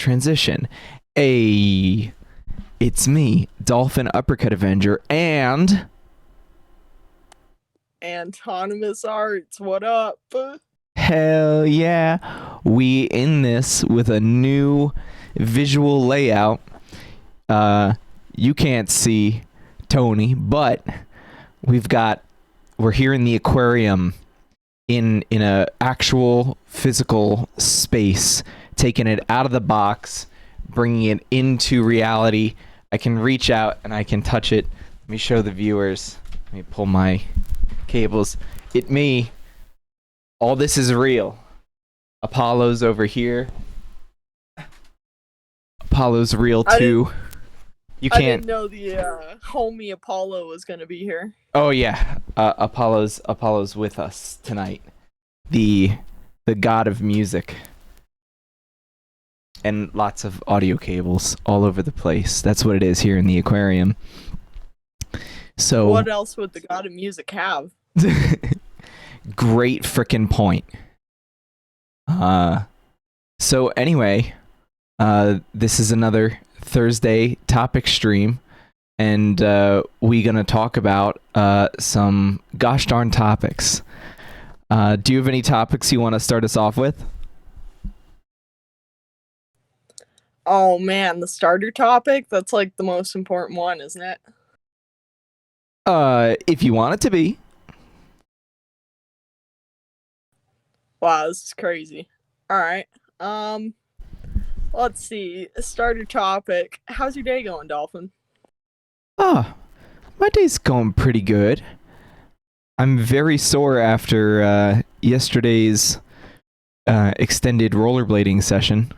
transition. Hey, it's me, Dolphin Uppercut Avenger, and AnTonymous Arts, what up? hell yeah, we in this with a new visual layout. You can't see Tony, but we're here in the aquarium in a actual physical space, taking it out of the box, bringing it into reality. I can reach out and I can touch it. Let me show the viewers. Let me pull my cables. All this is real. Apollo's over here. Apollo's real too. I didn't know the homie Apollo was gonna be here. Oh yeah, Apollo's with us tonight. The god of music. And lots of audio cables all over the place. That's what it is here in the aquarium. So what else would the god of music have? Great frickin' point. So anyway, this is another Thursday topic stream, and we gonna talk about some gosh darn topics. Do you have any topics you want to start us off with? Oh man, the starter topic? That's like the most important one, isn't it? If you want it to be. Wow, this is crazy. Alright. Let's see. Starter topic. How's your day going, Dolphin? Oh, my day's going pretty good. I'm very sore after yesterday's extended rollerblading session.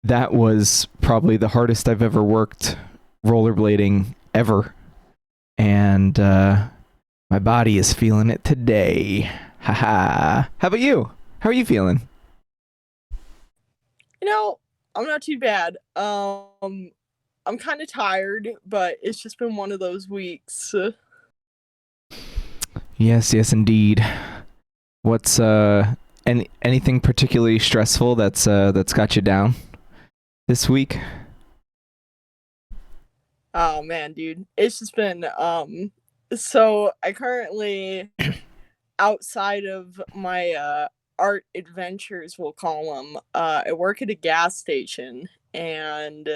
That was probably the hardest I've ever worked rollerblading ever. And my body is feeling it today. Haha. How about you? How are you feeling? You know, I'm not too bad. I'm kind of tired, but it's just been one of those weeks. Yes, indeed. What's anything particularly stressful that's got you down this week? Oh man, dude. It's just been so I currently outside of my art adventures, we'll call them, I work at a gas station, and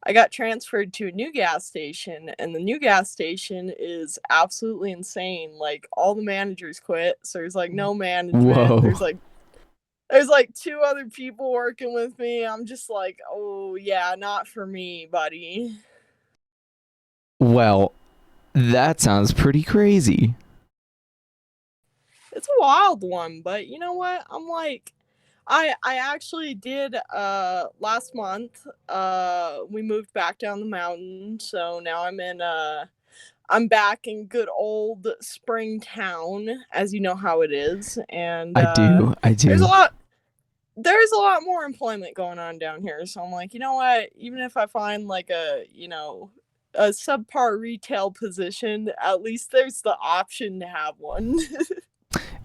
I got transferred to a new gas station, and the new gas station is absolutely insane. Like, all the managers quit, so there's like no management. Whoa. There's like two other people working with me. I'm just like, oh yeah, not for me, buddy. Well, that sounds pretty crazy. It's a wild one, but you know what? I'm like, I actually did last month. We moved back down the mountain, so now I'm back in good old Springtown, as you know how it is, and I do. there's a lot more employment going on down here. So I'm like, you know what? Even if I find like a subpar retail position, at least there's the option to have one.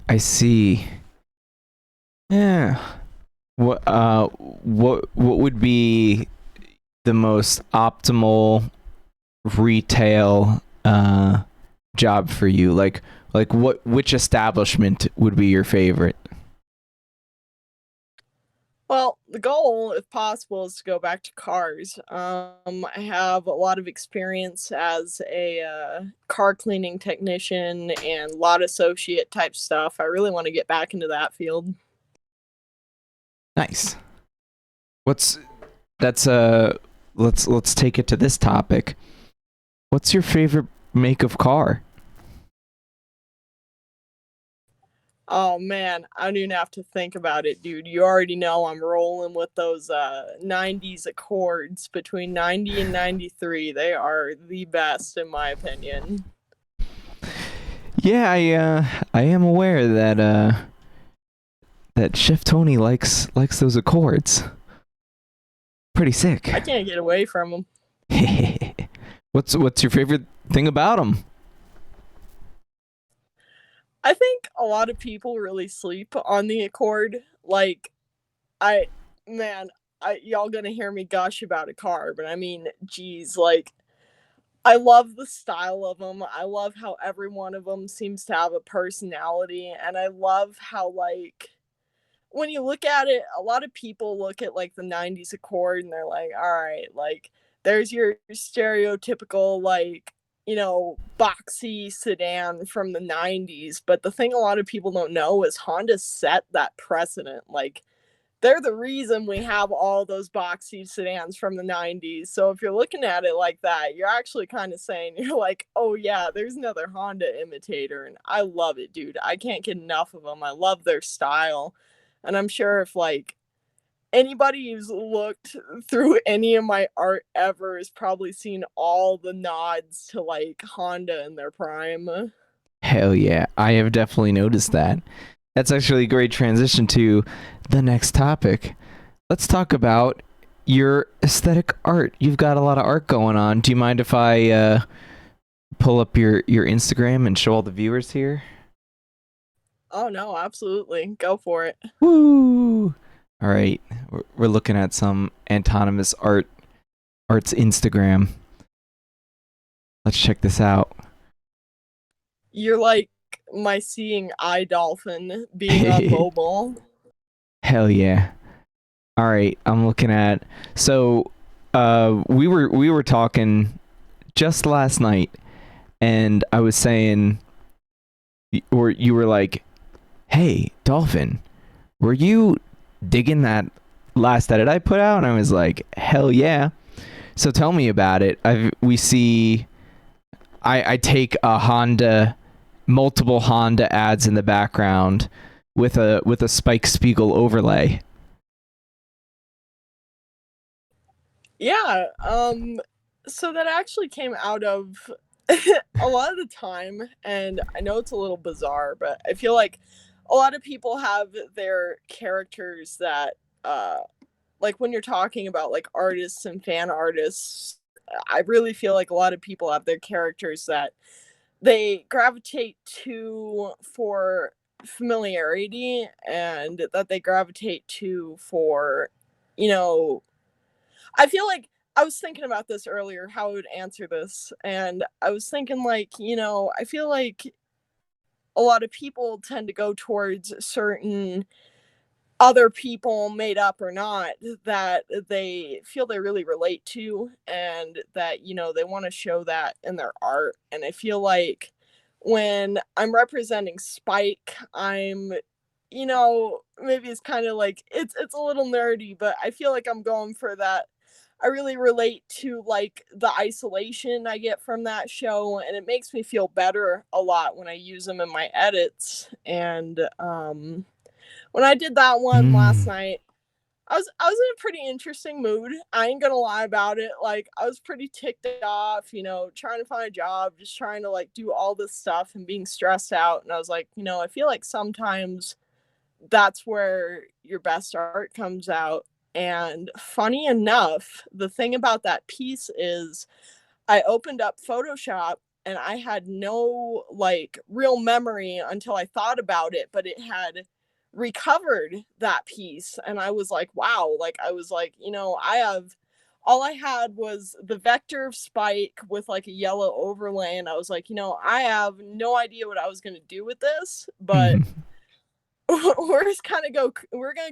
I see. Yeah. What would be the most optimal retail job for you? Like which establishment would be your favorite? Well, the goal, if possible, is to go back to cars. I have a lot of experience as a car cleaning technician and lot associate type stuff. I really want to get back into that field. Nice. Let's take it to this topic. What's your favorite make of car? Oh man, I don't even have to think about it, dude. You already know I'm rolling with those 90s Accords between 90 and 93. They are the best in my opinion. Yeah, I am aware that that Chef Tony likes those Accords. Pretty sick. I can't get away from them. What's your favorite thing about them? I think a lot of people really sleep on the Accord. Like, man, y'all gonna hear me gush about a car, but I mean, geez, like I love the style of them. I love how every one of them seems to have a personality, and I love how like when you look at it, a lot of people look at like the 90s Accord and they're like, all right, like there's your stereotypical, like, boxy sedan from the 90s. But the thing a lot of people don't know is Honda set that precedent. Like, they're the reason we have all those boxy sedans from the 90s. So if you're looking at it like that, you're actually kind of saying, you're like, oh yeah, there's another Honda imitator. And I love it, dude. I can't get enough of them. I love their style. And I'm sure if like anybody who's looked through any of my art ever has probably seen all the nods to like Honda in their prime. Hell yeah, I have definitely noticed that. That's actually a great transition to the next topic. Let's talk about your aesthetic art. You've got a lot of art going on. Do you mind if I pull up your Instagram and show all the viewers here? Oh no, absolutely. Go for it. Woo! All right, we're looking at some AnTonymous art's Instagram. Let's check this out. You're like my seeing eye dolphin being on mobile. Hell yeah! All right, I'm looking at. So, we were talking just last night, and I was saying, or you were like, "Hey, Dolphin, were you digging that last edit I put out?" And I was like, "Hell yeah!" So tell me about it. We see. I take a Honda, multiple Honda ads in the background, with a Spike Spiegel overlay. Yeah, so that actually came out of a lot of the time, and I know it's a little bizarre, but I feel like a lot of people have their characters that like when you're talking about like artists and fan artists, I really feel like a lot of people have their characters that they gravitate to for familiarity, and that they gravitate to for, you know, I feel like I was thinking about this earlier, how I would answer this. And I was thinking, like, I feel like a lot of people tend to go towards certain other people, made up or not, that they feel they really relate to, and that, they want to show that in their art. And I feel like when I'm representing Spike, maybe it's kind of like it's a little nerdy, but I feel like I'm going for that. I really relate to like the isolation I get from that show, and it makes me feel better a lot when I use them in my edits. And when I did that one last Mm. night, I was in a pretty interesting mood. I ain't gonna lie about it. Like, I was pretty ticked off, trying to find a job, just trying to like do all this stuff and being stressed out. And I was like, I feel like sometimes that's where your best art comes out. And funny enough, the thing about that piece is I opened up Photoshop and I had no like real memory until I thought about it, but it had recovered that piece. And I was like, wow, like I was like, I have all I had was the vector of Spike with like a yellow overlay. And I was like, I have no idea what I was going to do with this, but we're gonna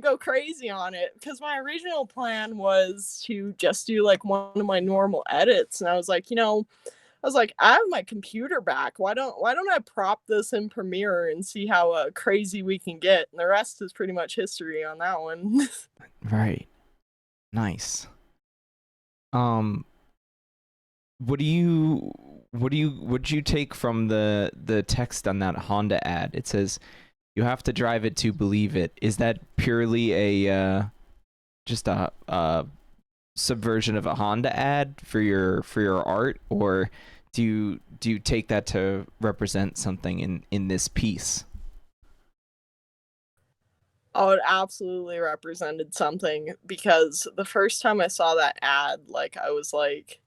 go crazy on it, because my original plan was to just do like one of my normal edits. And I was like, I have my computer back. Why don't I prop this in Premiere and see how crazy we can get? And the rest is pretty much history on that one. Right. Nice. Um, what do you take from the text on that Honda ad? It says you have to drive it to believe it. Is that purely a just a subversion of a Honda ad for your art, or do you take that to represent something in this piece? Oh, it absolutely represented something, because the first time I saw that ad, like I was like,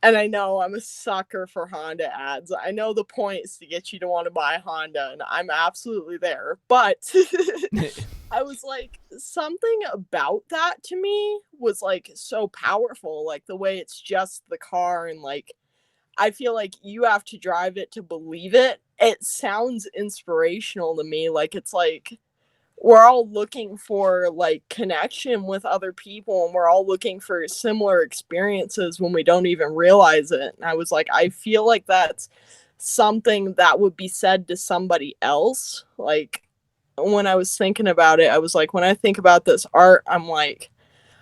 And I know I'm a sucker for Honda ads. I know the point is to get you to want to buy a Honda, and I'm absolutely there. But I was like, something about that to me was like so powerful. Like the way it's just the car, and like, I feel like you have to drive it to believe it. It sounds inspirational to me. Like, it's like we're all looking for like connection with other people, and we're all looking for similar experiences when we don't even realize it. And I was like, I feel like that's something that would be said to somebody else. Like, when I was thinking about it, I was like, when I think about this art, I'm like,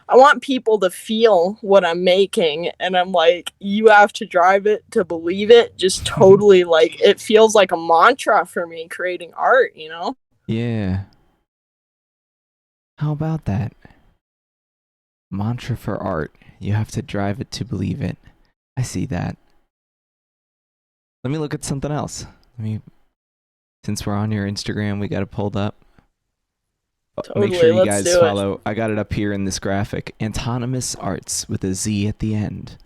I want people to feel what I'm making, and I'm like, you have to drive it to believe it. Just totally, like, it feels like a mantra for me creating art, you know? Yeah. How about that? Mantra for art. You have to drive it to believe it. I see that. Let me look at something else. Since we're on your Instagram, we got it pulled up. Make sure Totally, you let's guys do it. follow. I got it up here in this graphic. AnTonymous Arts with a Z at the end.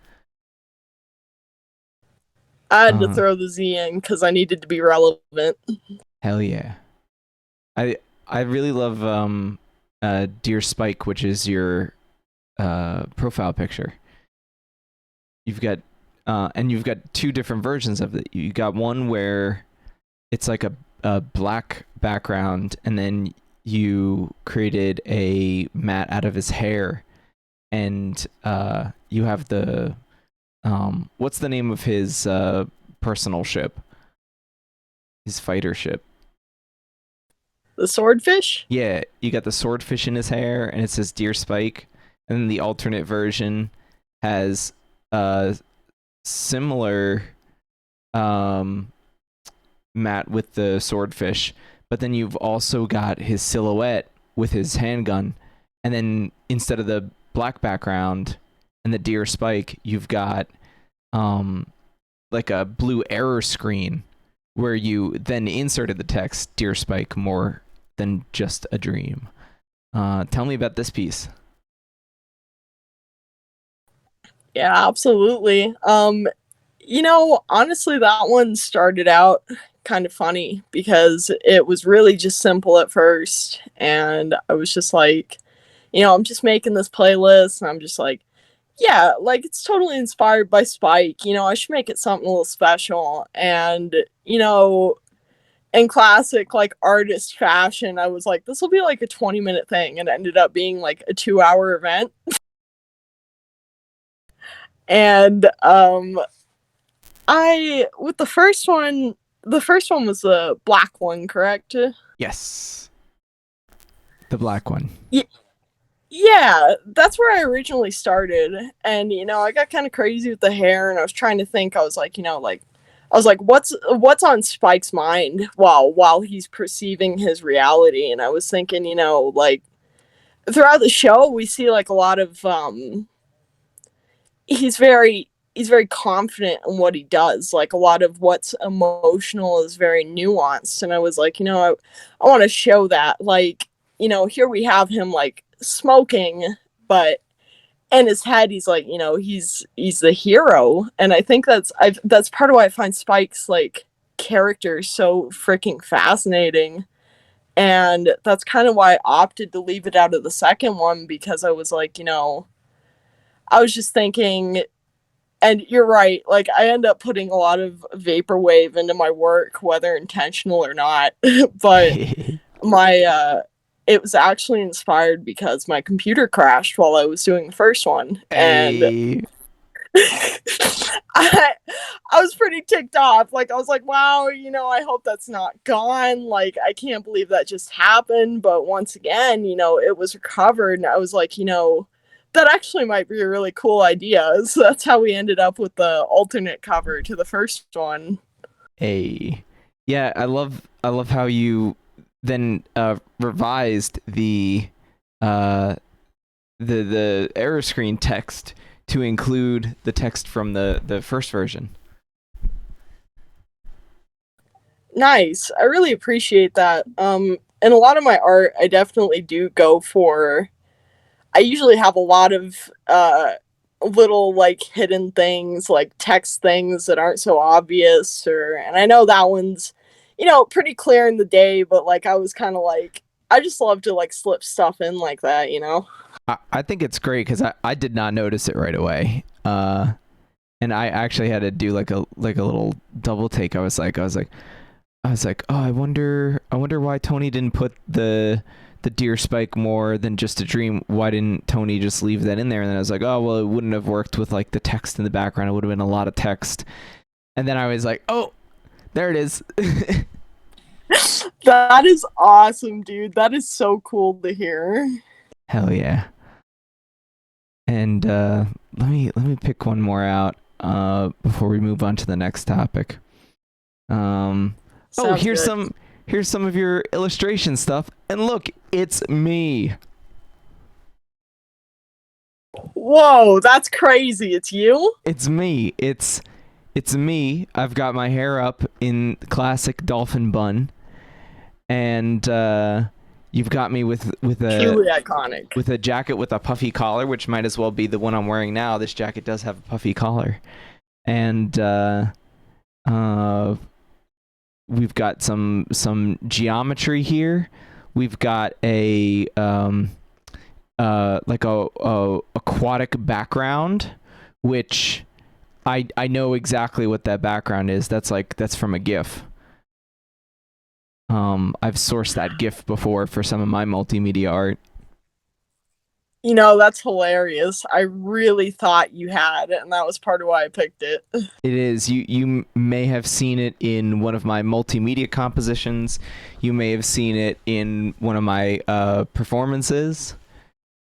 I had to throw the Z in because I needed to be relevant. Hell yeah. I really love Deer Spike, which is your profile picture. You've got and you've got two different versions of it. You got one where it's like a black background, and then you created a mat out of his hair, and you have the what's the name of his personal ship? His fighter ship. The swordfish? Yeah, you got the swordfish in his hair, and it says Deer Spike. And then the alternate version has a similar mat with the swordfish, but then you've also got his silhouette with his handgun, and then instead of the black background and the Deer Spike, you've got like a blue error screen where you then inserted the text Deer Spike more than just a dream. Tell me about this piece. Yeah, absolutely. You know, honestly, that one started out kind of funny because it was really just simple at first. And I was just like, you know, I'm just making this playlist, and I'm just like, yeah, like it's totally inspired by Spike. You know, I should make it something a little special. And, you know, in classic like artist fashion, I was like, this will be like a 20-minute thing, and it ended up being like a 2-hour event. And I with the first one was the black one, correct? Yes, the black one. Yeah, yeah, that's where I originally started. And you know, I got kind of crazy with the hair, and I was trying to think. I was like, you know, like I was like, what's on Spike's mind while he's perceiving his reality? And I was thinking, you know, like throughout the show, we see like a lot of he's very confident in what he does. Like a lot of what's emotional is very nuanced. And I was like, you know, I want to show that. Like, you know, here we have him like smoking, but in his head he's like, you know, he's the hero. And I think that's part of why I find Spike's like character so freaking fascinating. And that's kind of why I opted to leave it out of the second one, because I was like, you know, I was just thinking, and you're right, like I end up putting a lot of vaporwave into my work, whether intentional or not. But my it was actually inspired because my computer crashed while I was doing the first one. And Hey. I I was pretty ticked off. Like I was like, wow, you know, I hope that's not gone. Like I can't believe that just happened. But once again, you know, it was recovered, and I was like, you know, that actually might be a really cool idea. So that's how we ended up with the alternate cover to the first one. Hey. Yeah, I love how you then revised uh the error screen text to include the text from the first version. Nice. I really appreciate that. In a lot of my art, I definitely do go for. I usually have a little like hidden things, like text things that aren't so obvious, or and I know that one's, pretty clear in the day, but like I was kind of like I just love to like slip stuff in like that. I think it's great because I did not notice it right away. And I actually had to do like a little double take. I was like, oh, I wonder why Tony didn't put the deer spike more than just a dream. Why didn't Tony just leave that in there? And then I was like, oh, well, it wouldn't have worked with like the text in the background. It would have been a lot of text. And then I was like, oh, there it is. That is awesome, dude. That is so cool to hear. Hell yeah. And let me pick one more out before we move on to the next topic. Sounds Here's some of your illustration stuff, and look, it's me. Whoa, that's crazy. It's you? It's me. It's me. I've got my hair up in classic dolphin bun, and you've got me with Truly iconic. with a jacket with a puffy collar, which might as well be the one I'm wearing now. This jacket does have a puffy collar, and we've got some geometry here. We've got a like a aquatic background, which I know exactly what that background is. That's from a GIF. I've sourced that GIF before for some of my multimedia art. That's hilarious. I really thought you had it, and that was part of why I picked it. It is. You may have seen it in one of my multimedia compositions. You may have seen it in one of my performances.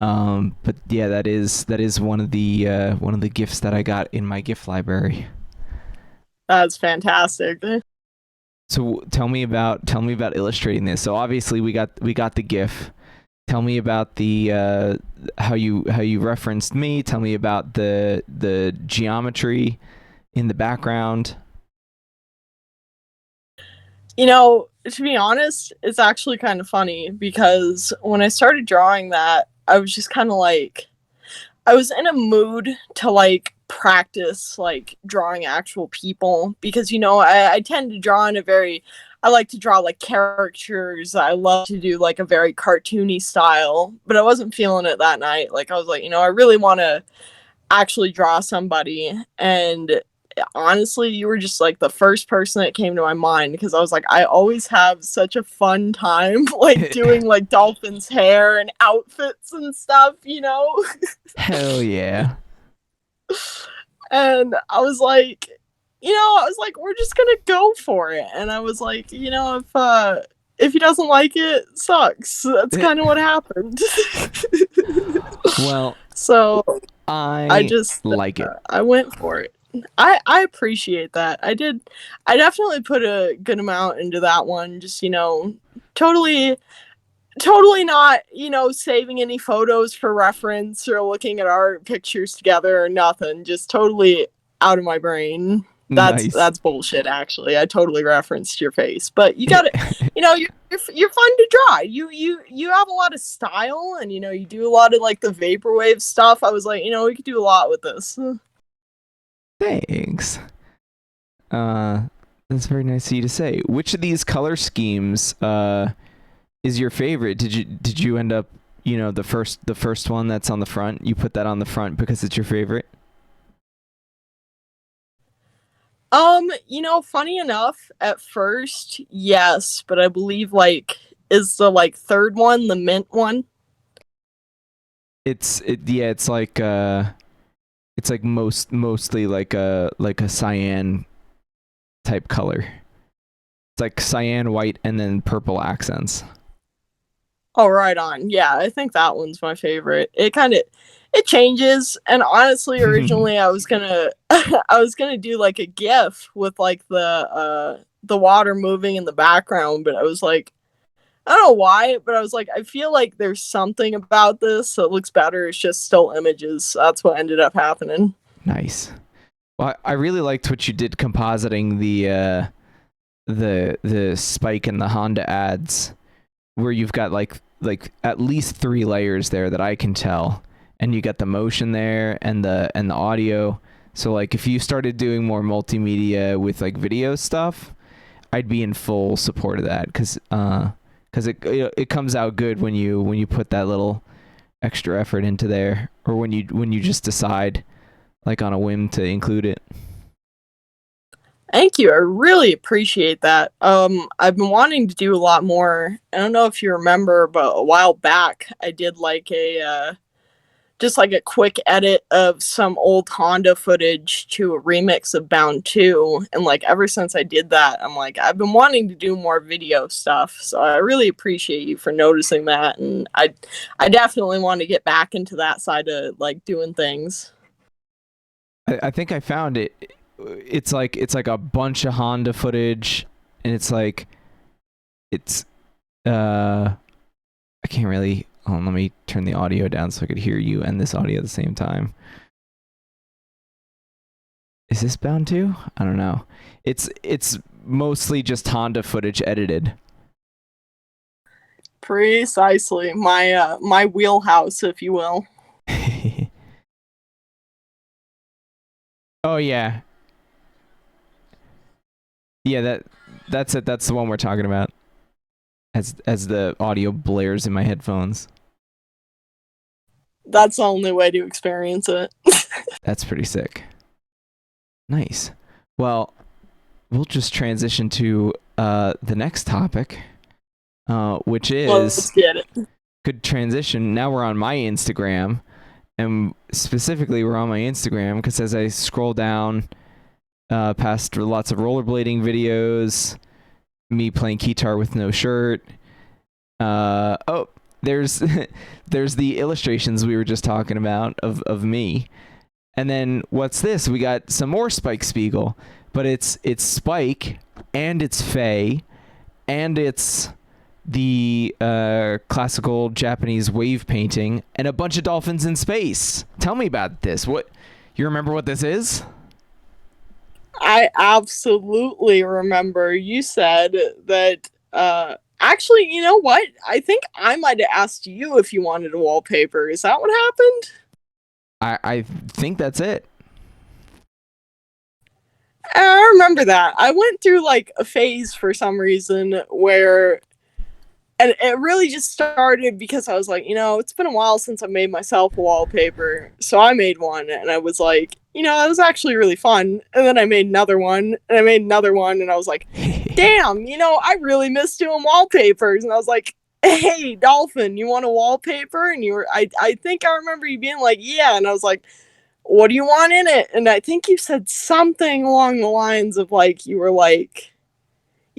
But yeah, that is one of the GIFs that I got in my GIF library. That's fantastic. So tell me about illustrating this. So obviously we got the GIF. Tell me about the how you referenced me. Tell me about the geometry in the background. To be honest, it's actually kind of funny because when I started drawing that, I was just kind of like, I was in a mood to like practice like drawing actual people because I tend to draw in a very I like to draw like characters. I love to do like a very cartoony style, but I wasn't feeling it that night. Like I was like, I really want to actually draw somebody. And honestly, you were just like the first person that came to my mind because I was like, I always have such a fun time like doing like dolphins' hair and outfits and stuff. Hell yeah. And we're just gonna go for it. And I was like, if he doesn't like it, sucks. That's kind of what happened. Well, so I just like it. I went for it. I appreciate that. I did. I definitely put a good amount into that one. Just totally not saving any photos for reference or looking at our pictures together or nothing. Just totally out of my brain. That's bullshit. Actually, I totally referenced your face, but you got it. You're fun to draw. You have a lot of style, and you do a lot of like the vaporwave stuff. I was like, we could do a lot with this. Thanks. That's very nice of you to say. Which of these color schemes is your favorite? Did you end up the first one that's on the front? You put that on the front because it's your favorite? Funny enough, at first, yes, but I believe is the third one the mint one? It's like mostly like a cyan type color. It's like cyan, white, and then purple accents. Oh, right on. Yeah, I think that one's my favorite. It changes, and honestly, originally I was gonna do like a GIF with like the water moving in the background, but I was like, I don't know why, but I was like, I feel like there's something about this that looks better. It's just still images. So that's what ended up happening. Nice. Well, I really liked what you did compositing the Spike and the Honda ads, where you've got like at least 3 layers there that I can tell, and you got the motion there and the audio. So like if you started doing more multimedia with like video stuff, I'd be in full support of that because it comes out good when you put that little extra effort into there, or when you just decide like on a whim to include it. Thank you. I really appreciate that. I've been wanting to do a lot more. I don't know if you remember, but a while back I did like a just like a quick edit of some old Honda footage to a remix of Bound 2. And like ever since I did that, I'm like, I've been wanting to do more video stuff. So I really appreciate you for noticing that. And I definitely want to get back into that side of like doing things. I think I found it. It's like a bunch of Honda footage, and it's like it's I can't really. Oh, let me turn the audio down so I could hear you and this audio at the same time. Is this Bound 2? I don't know. It's mostly just Honda footage edited. Precisely. My wheelhouse, if you will. Oh yeah. Yeah, that's it. That's the one we're talking about. As the audio blares in my headphones. That's the only way to experience it. That's pretty sick. Nice. Well, we'll just transition to the next topic, which is Let's get it. good transition. Now we're on my Instagram, and specifically we're on my Instagram because as I scroll down past lots of rollerblading videos, me playing guitar with no shirt. There's there's the illustrations we were just talking about of me. And then what's this? We got some more Spike Spiegel, but it's Spike and it's Faye and it's the classical Japanese wave painting and a bunch of dolphins in space. Tell me about this. What, you remember what this is? I absolutely remember you said that actually, you know what? I think I might have asked you if you wanted a wallpaper. Is that what happened? I think that's it. I remember that. I went through like a phase for some reason where and it really just started because I was like, it's been a while since I made myself a wallpaper. So I made one and I was like, that was actually really fun. And then I made another one and I made another one and I was like, damn, I really miss doing wallpapers. And I was like, hey, Dolphin, you want a wallpaper? And I think I remember you being like, yeah. And I was like, what do you want in it? And I think you said something along the lines of like, you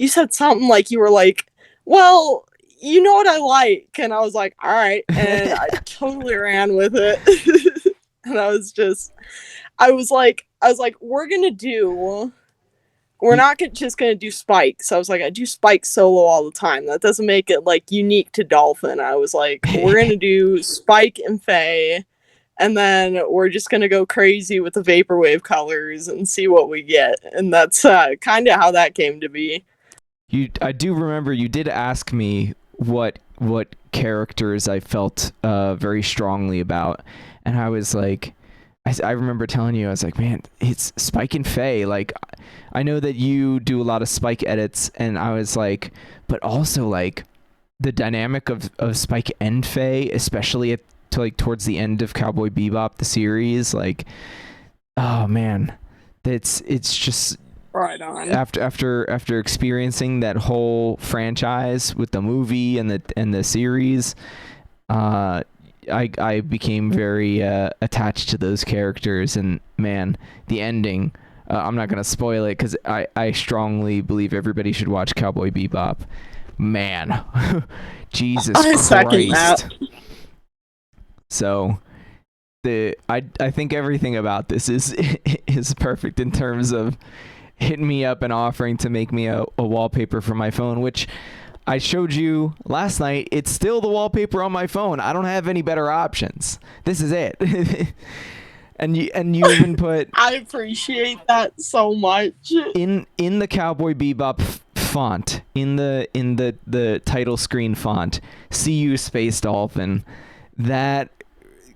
said something like, well, you know what I like? And I was like, all right. And I totally ran with it. And I was like, we're not just going to do Spike. So I was like, I do Spike solo all the time. That doesn't make it like unique to Dolphin. I was like, we're going to do Spike and Faye. And then we're just going to go crazy with the vaporwave colors and see what we get. And that's kind of how that came to be. I do remember you did ask me what characters I felt very strongly about, and I was like, I remember telling you, I was like, man, it's Spike and Faye. Like, I know that you do a lot of Spike edits, and I was like, but also like the dynamic of Spike and Faye, especially towards the end of Cowboy Bebop the series, like, oh man, it's just. Right on. After experiencing that whole franchise with the movie and the series, I became very attached to those characters, and man, the ending. I'm not gonna spoil it because I strongly believe everybody should watch Cowboy Bebop. Man, Jesus Christ. So I think everything about this is perfect in terms of hitting me up and offering to make me a wallpaper for my phone, which I showed you last night. It's still the wallpaper on my phone. I don't have any better options. This is it. and you even put I appreciate that so much. In the Cowboy Bebop font, in the title screen font, see you Space Dolphin. That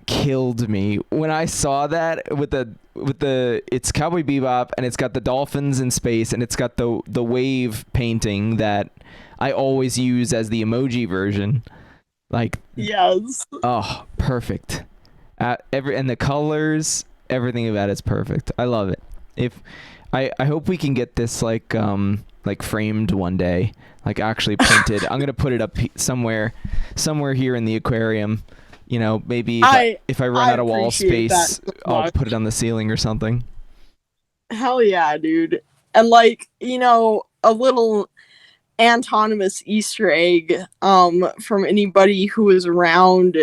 killed me when I saw that with the it's Cowboy Bebop and it's got the dolphins in space and it's got the wave painting that I always use as the emoji version. Like, Yes. oh, perfect. And the colors, everything about it's perfect. I love it. If I hope we can get this like framed one day, like actually printed. I'm gonna put it up somewhere here in the aquarium. You know, maybe if I run I out of wall appreciate that space, so I'll much. put it on the ceiling or something. Hell yeah, dude. And like, a little AnTonymous Easter egg from anybody who was around,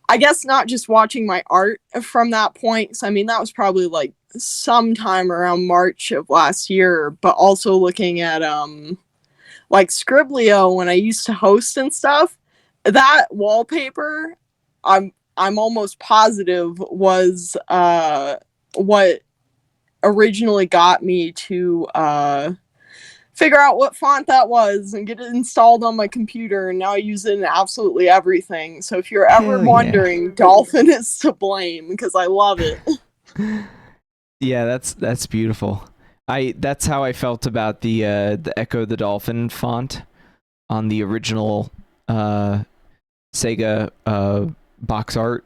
I guess not just watching my art from that point. So, I mean, that was probably like sometime around March of last year, but also looking at like Scriblio when I used to host and stuff. That wallpaper, I'm almost positive was what originally got me to figure out what font that was and get it installed on my computer, and now I use it in absolutely everything. So if you're ever Hell yeah. wondering, Dolphin is to blame because I love it. Yeah, that's beautiful. That's how I felt about the Echo the Dolphin font on the original Sega box art.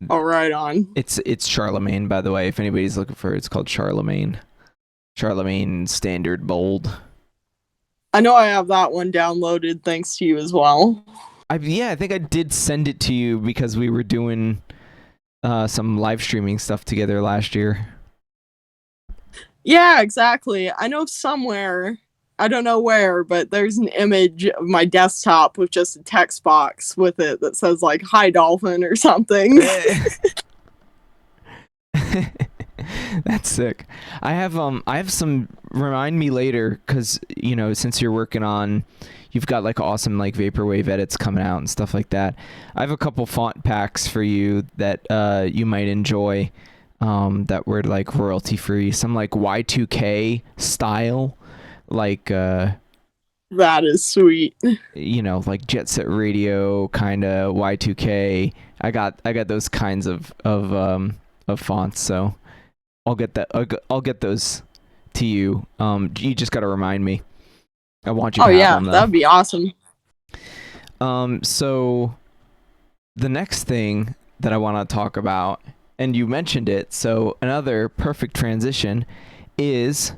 Oh, right on. It's Charlemagne, by the way. If anybody's looking for it, it's called Charlemagne. Charlemagne Standard Bold. I know I have that one downloaded thanks to you as well. I think I did send it to you because we were doing some live streaming stuff together last year. Yeah, exactly. I know somewhere, I don't know where, but there's an image of my desktop with just a text box with it that says like "Hi Dolphin" or something. That's sick. I have some remind me later because since you're working on, you've got like awesome like vaporwave edits coming out and stuff like that. I have a couple font packs for you that you might enjoy, that were like royalty free. Some like Y2K style, like That is sweet. like Jet Set Radio kind of Y2K. I got those kinds of fonts, so I'll get that. I'll get those to you. You just got to remind me. I want you Oh to have yeah, them that'd be awesome. though. So the next thing that I want to talk about, and you mentioned it, so another perfect transition is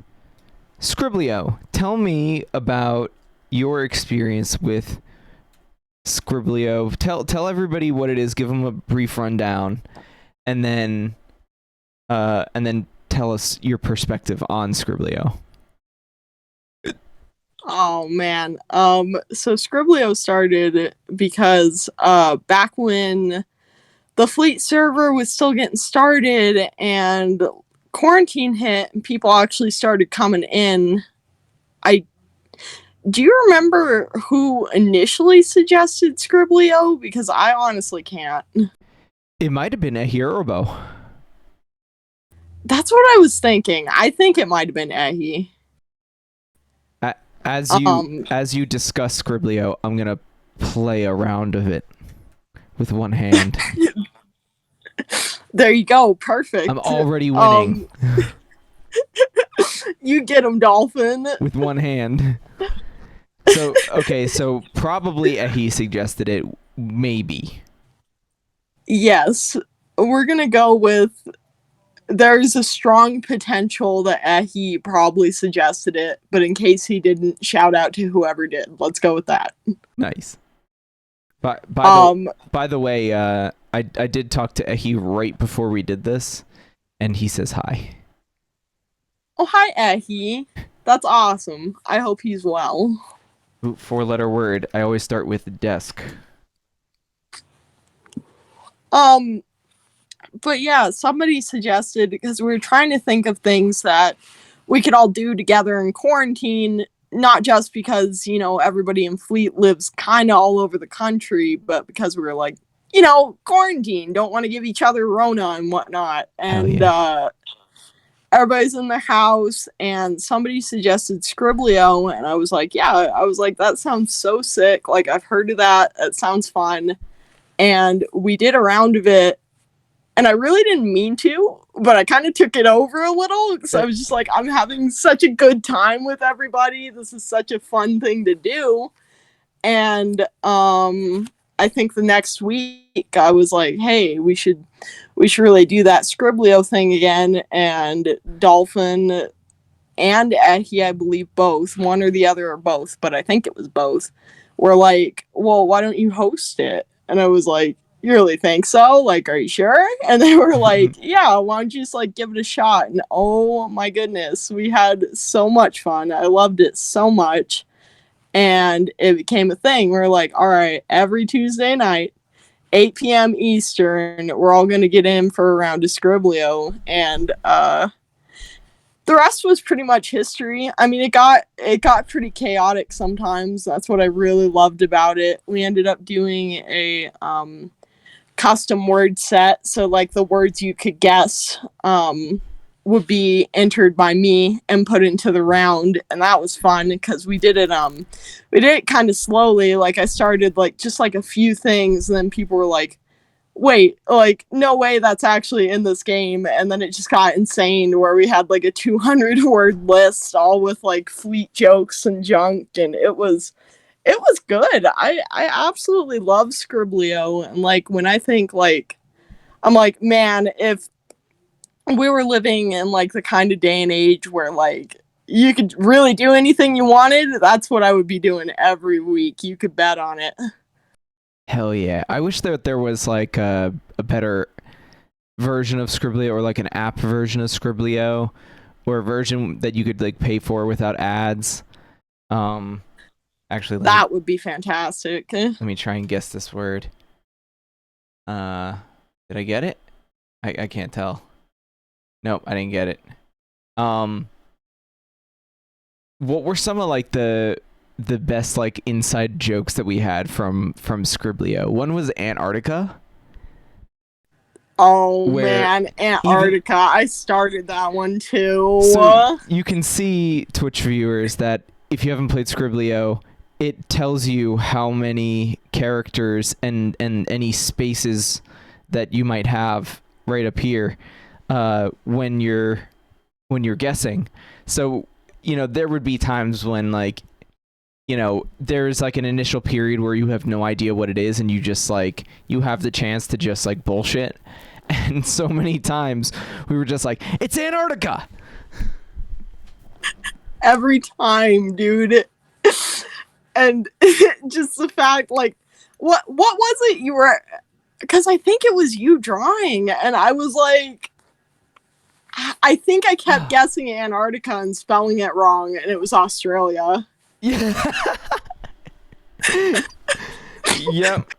Scriblio. Tell me about your experience with Scriblio. Tell everybody what it is. Give them a brief rundown, and then tell us your perspective on Scriblio. Oh man. So Scriblio started because back when the Fleet server was still getting started and quarantine hit and people actually started coming in. I Do you remember who initially suggested Scriblio? Because I honestly can't. It might have been a Hirobo. That's what I was thinking. I think it might have been Ehi. As you discuss Scriblio, I'm gonna play a round of it with one hand. There you go. Perfect. I'm already winning You get him, Dolphin. with one hand. So okay, so probably he suggested it, maybe. Yes. We're gonna go with there's a strong potential that Ehi probably suggested it, but in case he didn't, shout out to whoever did. Let's go with that. Nice. But by the way, I did talk to Ehi right before we did this, and he says hi. Oh, hi, Ehi. That's awesome. I hope he's well. 4-letter word. I always start with desk. But yeah, somebody suggested, because we were trying to think of things that we could all do together in quarantine, not just because, everybody in Fleet lives kind of all over the country, but because we were like, quarantine, don't want to give each other Rona and whatnot. Hell And yeah. everybody's in their house, and somebody suggested Scriblio, and I was like, that sounds so sick. Like, I've heard of that. It sounds fun. and we did a round of it, and I really didn't mean to, but I kind of took it over a little because I was just like, I'm having such a good time with everybody. This is such a fun thing to do. And I think the next week I was like, hey, we should really do that Scriblio thing again. And Dolphin and Ehi, I believe both, one or the other or both, but I think it was both, were like, well, why don't you host it? And I was like, you really think so? Like, are you sure? And they were like, yeah, why don't you just like give it a shot? And oh my goodness, we had so much fun. I loved it so much. And it became a thing. We're like, all right, every Tuesday night, 8 p.m. Eastern, we're all going to get in for a round of Scriblio. And the rest was pretty much history. I mean, it got pretty chaotic sometimes. That's what I really loved about it. We ended up doing a custom word set, so like the words you could guess would be entered by me and put into the round, and that was fun because we did it kind of slowly. Like I started like just like a few things, and then people were like, wait, like, no way that's actually in this game. And then it just got insane where we had like a 200 word list, all with like fleet jokes and junk. And it was good. I absolutely love Scriblio. And like, when I think like, I'm like, man, if we were living in like the kind of day and age where like you could really do anything you wanted, that's what I would be doing every week. You could bet on it. Hell yeah. I wish that there was like a better version of Scriblio, or like an app version of Scriblio, or a version that you could like pay for without ads. Um actually That would be fantastic. let me try and guess this word. Did I get it? I can't tell. Nope, I didn't get it. What were some of like the best like inside jokes that we had from Scriblio? One was Antarctica. Oh Where man, even Antarctica. I started that one too. so you can see, Twitch viewers, that if you haven't played Scriblio, it tells you how many characters and any spaces that you might have right up here when you're guessing. So, there would be times when like, there's like an initial period where you have no idea what it is, and you just like, you have the chance to just like bullshit. And so many times we were just like, it's Antarctica. Every time, dude. And just the fact, like, what was it you were? Because I think it was you drawing, and I was like, I think I kept guessing Antarctica and spelling it wrong, and it was Australia. Yeah. Yep.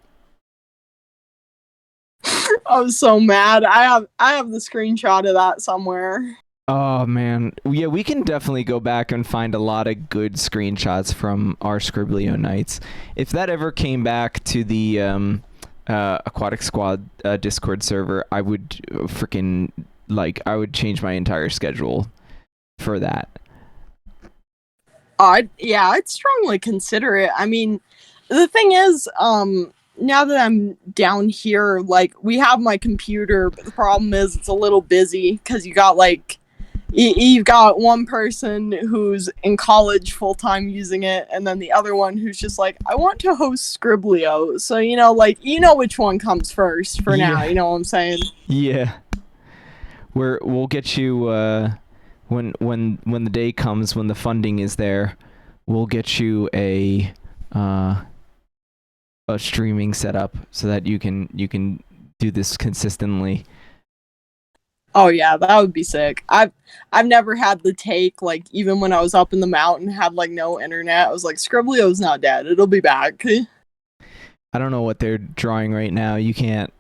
I was so mad. I have the screenshot of that somewhere. Oh man, yeah, we can definitely go back and find a lot of good screenshots from our Scriblio nights. If that ever came back to the Aquatic Squad Discord server, I would freaking I would change my entire schedule for that. Yeah, I'd strongly consider it. I mean, the thing is, now that I'm down here, like, we have my computer, but the problem is it's a little busy because you got like you've got one person who's in college full time using it, and then the other one who's just like, I want to host Scriblio. So like, which one comes first for now. Yeah. You know what I'm saying? Yeah. We'll get you when the day comes, when the funding is there, we'll get you a streaming setup so that you can do this consistently. Oh yeah, that would be sick. I've never had the take, like, even when I was up in the mountain, had like no internet. I was like, Scriblio's not dead. It'll be back. I don't know what they're drawing right now. You can't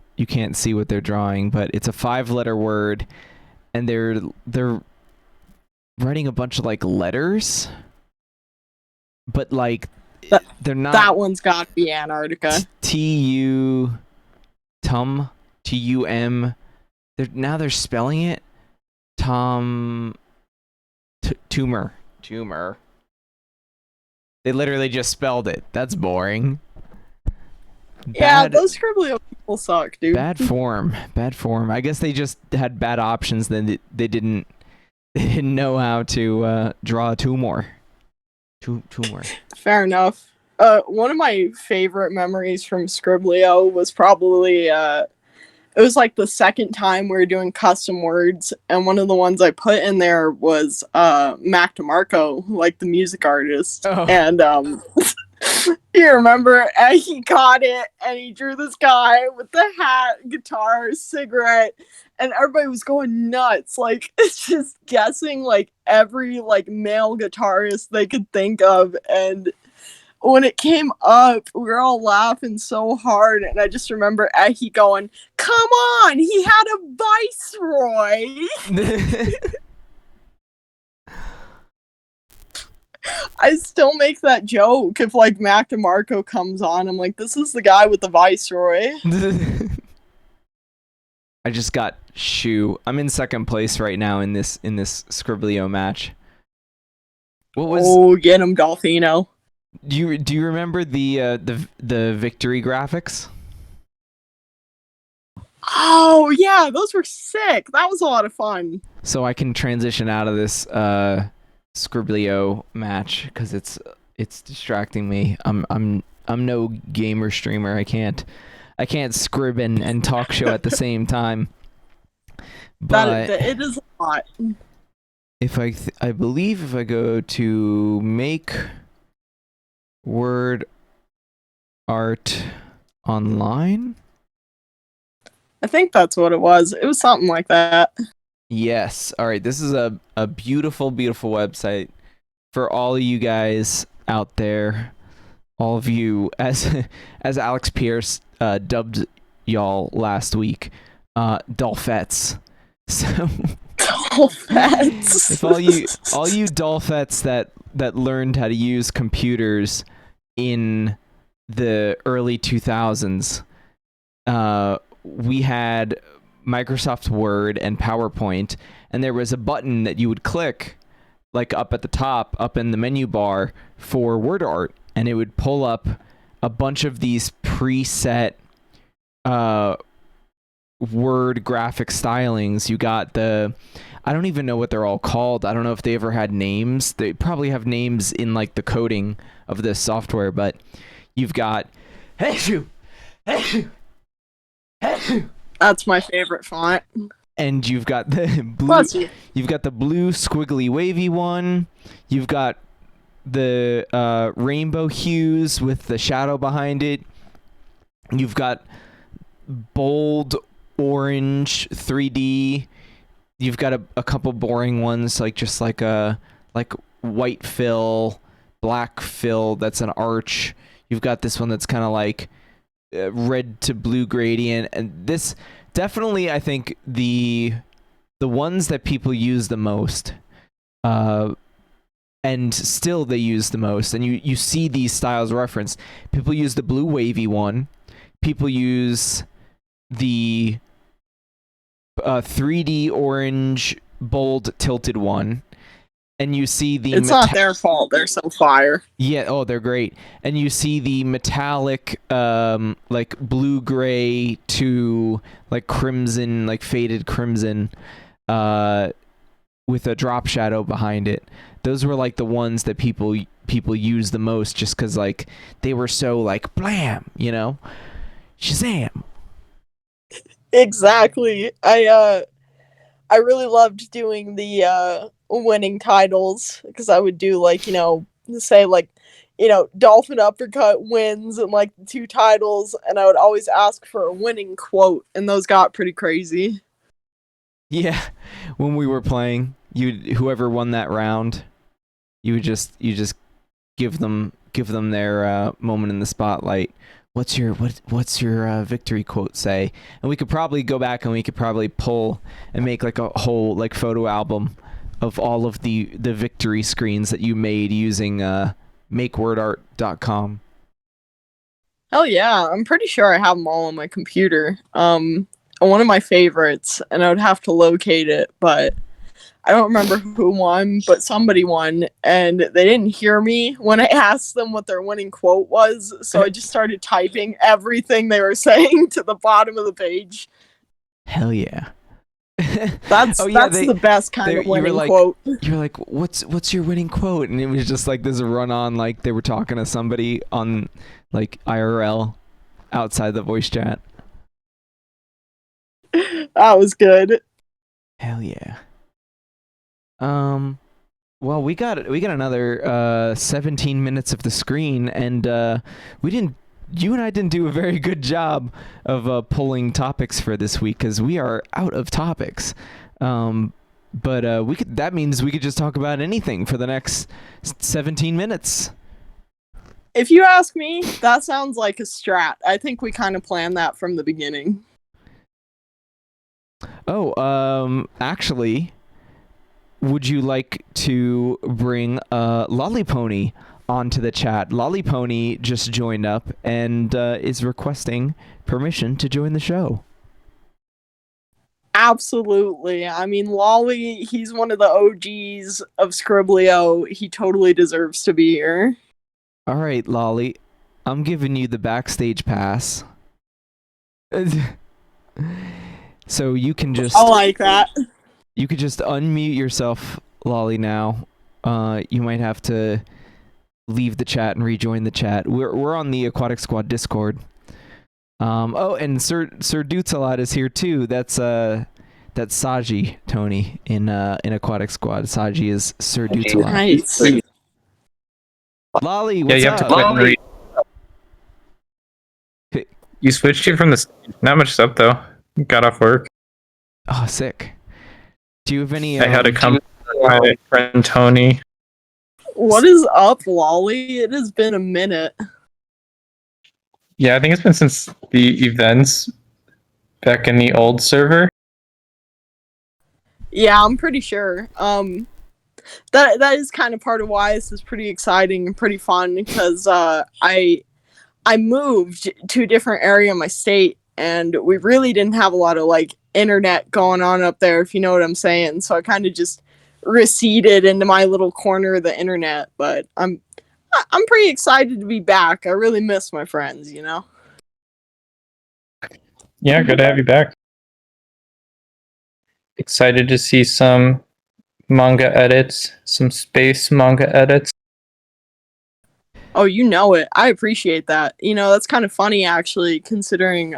see what they're drawing, but it's a 5-letter word, and they're writing a bunch of like letters, but like they're not. That one's got to be Antarctica. Tum. Tum. They're spelling it tumor. They literally just spelled it. That's boring. Yeah, bad those Scribbly people suck, dude. bad form. Bad form. I guess they just had bad options. Then they didn't they didn't know how to draw two more. Two more. Fair enough. One of my favorite memories from Scriblio was probably it was like the second time we were doing custom words, and one of the ones I put in there was Mac DeMarco, like the music artist. Oh. And you remember, and he caught it, and he drew this guy with the hat, guitar, cigarette, and everybody was going nuts. Like, it's just guessing like every like male guitarist they could think of. And when it came up, we were all laughing so hard, and I just remember Eki going, "Come on, he had a viceroy." I still make that joke if like Mac DeMarco comes on. I'm like, "This is the guy with the viceroy." I just got shoe. I'm in second place right now in this Scriblio match. What was? Oh, get him, Dolphino. Do you remember the victory graphics? Oh yeah, those were sick. That was a lot of fun. So I can transition out of this Scriblio match because it's distracting me. I'm no gamer streamer. I can't scrib and talk show at the same time. But it is a lot. if I believe if I go to make word art online, I think that's what it was. It was something like that. yes. All right, this is a beautiful website for all of you guys out there, all of you, as Alex Pierce dubbed y'all last week, Dolphets. So Dolphets. if all you Dolphets that learned how to use computers in the early 2000s, we had Microsoft Word and PowerPoint, and there was a button that you would click like up at the top, up in the menu bar for word art, and it would pull up a bunch of these preset word graphic stylings. You got I don't even know what they're all called. I don't know if they ever had names. They probably have names in like the coding of this software, but you've got That's my favorite font. and you've got the blue you've got the blue squiggly wavy one. You've got the rainbow hues with the shadow behind it. You've got bold orange 3D. You've got a couple boring ones like just like a white fill, black fill that's an arch. You've got this one that's kind of like red to blue gradient, and this definitely, I think, the ones that people use the most, and still they use the most, and you see these styles referenced. People use the blue wavy one. People use the 3D orange bold tilted one. And you see the it's not their fault, they're so fire. Yeah, oh, they're great. And you see the metallic like blue gray to like crimson, like faded crimson with a drop shadow behind it. Those were like the ones that people use the most just cuz like they were so like blam, you know? Shazam. Exactly. I really loved doing the winning titles because I would do like, say like, Dolphin Uppercut wins and like the 2 titles, and I would always ask for a winning quote, and those got pretty crazy. Yeah, when we were playing, whoever won that round, you just give them their moment in the spotlight. What's your victory quote say? And we could probably go back and we could probably pull and make like a whole like photo album of all of the victory screens that you made using makewordart.com. Hell yeah, I'm pretty sure I have them all on my computer. One of my favorites, and I would have to locate it, but I don't remember who won, but somebody won, and they didn't hear me when I asked them what their winning quote was, so I just started typing everything they were saying to the bottom of the page. Hell yeah. That's the best kind of winning quote. You're like, what's your winning quote? And it was just like this run on, like they were talking to somebody on like IRL outside the voice chat. That was good. Hell yeah. Well, we got another 17 minutes of the screen, and you and I didn't do a very good job of pulling topics for this week because we are out of topics. But that means we could just talk about anything for the next 17 minutes. If you ask me, that sounds like a strat. I think we kind of planned that from the beginning. Oh, actually, would you like to bring Lollipony onto the chat? Lollipony just joined up and is requesting permission to join the show. Absolutely. I mean, Lolly, he's one of the OGs of Scriblio. He totally deserves to be here. All right, Lolly, I'm giving you the backstage pass. So you can just... I like that. You could just unmute yourself, Lolly, now. You might have to leave the chat and rejoin the chat. We're on the Aquatic Squad Discord. Oh, and Sir Dutsalot is here too. That's Saji, Tony, in Aquatic Squad. Saji is Sir Dutsalot. Nice. Lolly, what's up? You have to quit and read. You switched here from the... Not much up, though. Got off work. Oh, sick. Do you have any... I had to come to my friend Tony. What is up, Lolly? It has been a minute. Yeah, I think it's been since the events back in the old server. Yeah, I'm pretty sure. That is kind of part of why this is pretty exciting and pretty fun, because I moved to a different area of my state, and we really didn't have a lot of like internet going on up there, if you know what I'm saying. So I kind of just receded into my little corner of the internet, but I'm pretty excited to be back. I really miss my friends, you know? Yeah, good to have you back. Excited to see some manga edits, some space manga edits. Oh, you know it. I appreciate that. You know, that's kind of funny, actually, considering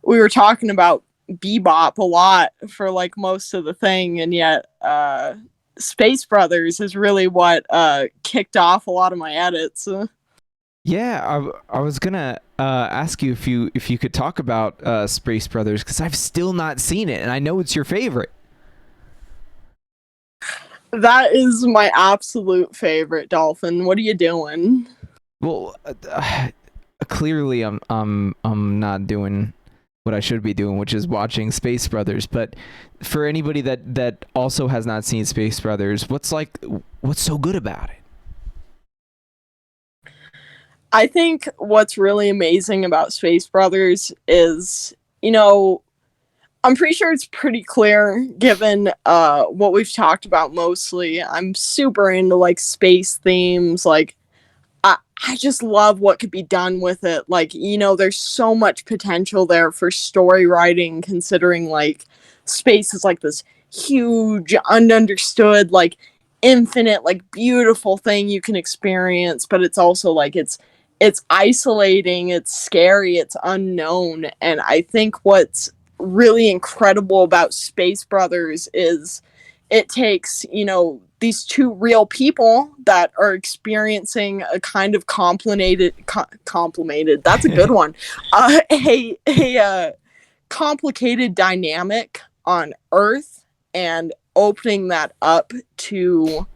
we were talking about Bebop a lot for like most of the thing, and yet Space Brothers is really what kicked off a lot of my edits. Yeah, I was gonna ask you if you could talk about Space Brothers, because I've still not seen it, and I know it's your favorite. That is my absolute favorite, Dolphin. What are you doing? Well, clearly I'm not doing what I should be doing, which is watching Space Brothers. But for anybody that also has not seen Space Brothers, what's so good about it? I think what's really amazing about Space Brothers is, you know, I'm pretty sure it's pretty clear, given what we've talked about mostly. I'm super into like space themes. Like, I just love what could be done with it. Like, you know, there's so much potential there for story writing, considering like space is like this huge, ununderstood, like infinite, like beautiful thing you can experience, but it's also like it's isolating, it's scary, it's unknown. And I think what's really incredible about Space Brothers is it takes, you know, these two real people that are experiencing a kind of complicated that's a good one, a complicated dynamic on Earth, and opening that up to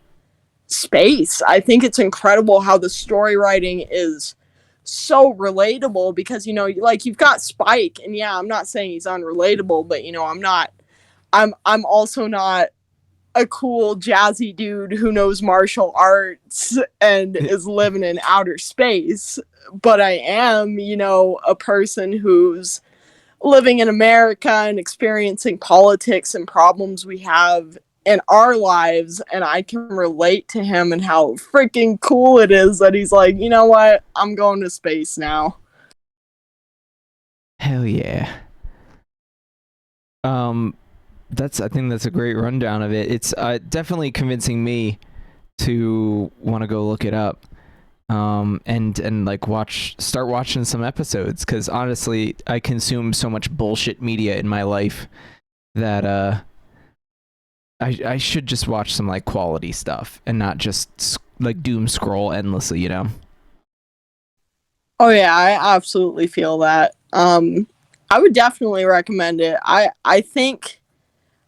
space. I think it's incredible how the story writing is so relatable, because, you know, like you've got Spike, and yeah, I'm not saying he's unrelatable, but you know, I'm also not a cool jazzy dude who knows martial arts and is living in outer space, but I am, you know, a person who's living in America and experiencing politics and problems we have in our lives, and I can relate to him and how freaking cool it is that he's like, you know what, I'm going to space now. Hell yeah. I think that's a great rundown of it. It's definitely convincing me to want to go look it up. And like start watching some episodes, because honestly, I consume so much bullshit media in my life that I should just watch some like quality stuff and not just like doom scroll endlessly, you know? Oh yeah, I absolutely feel that. I would definitely recommend it. I think